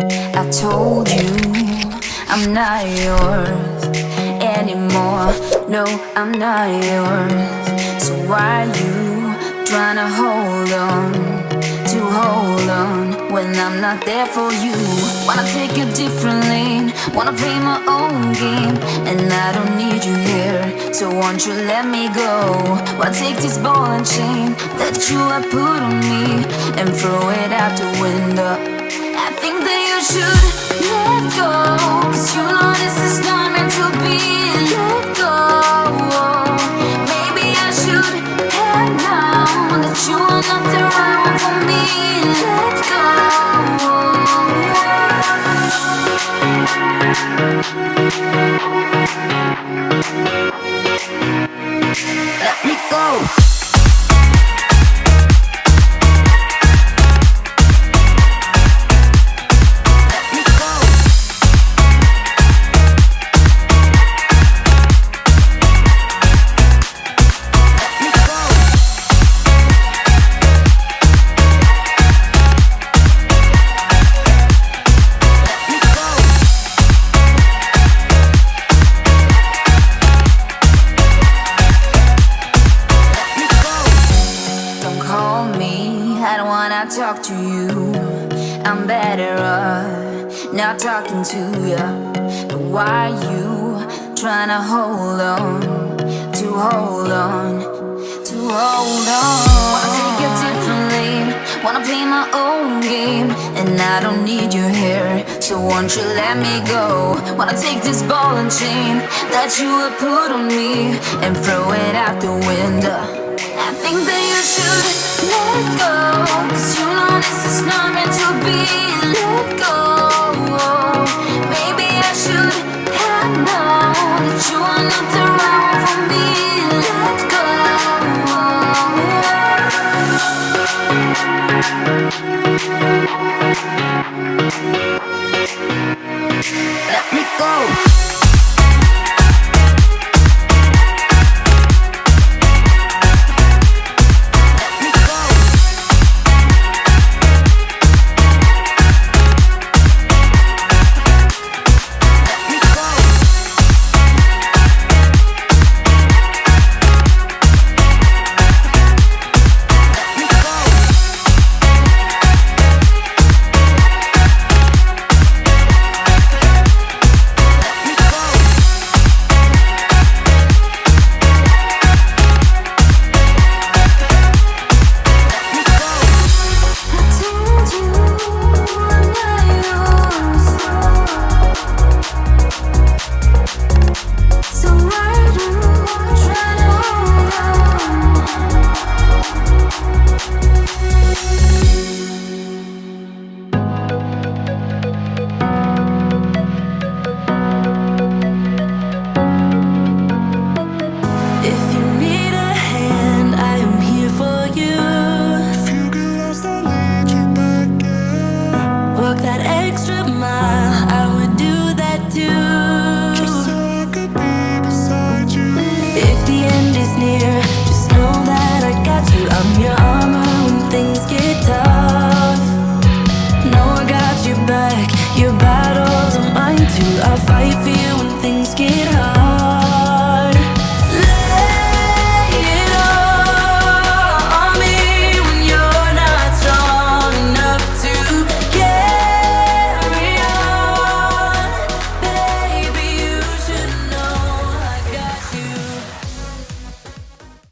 I told you I'm not yours anymore. No, I'm not yours. So why you trying to hold on? To hold on when I'm not there for you. Wanna take a different lane, wanna play my own game, and I don't need you here, so won't you let me go? Wanna take this ball and chain that you have put on me and throw it out the window. I think that you should let go, 'cause you know this is not meant to be. Let go. Maybe I should have known that you are not the right one for me. Let go. Let me go. Talk to you, I'm better off not talking to you. But why you trying to hold on, to hold on, to hold on? Wanna take a different lane, wanna play my own game, and I don't need you here, so won't you let me go? Wanna take this ball and chain that you have put on me and throw it out the window. I think that you should let go, 'cause you know this is not meant to be. Let go. Maybe I should have known that you are not the right one for me. Let go. Let me go. Walk that extra mile.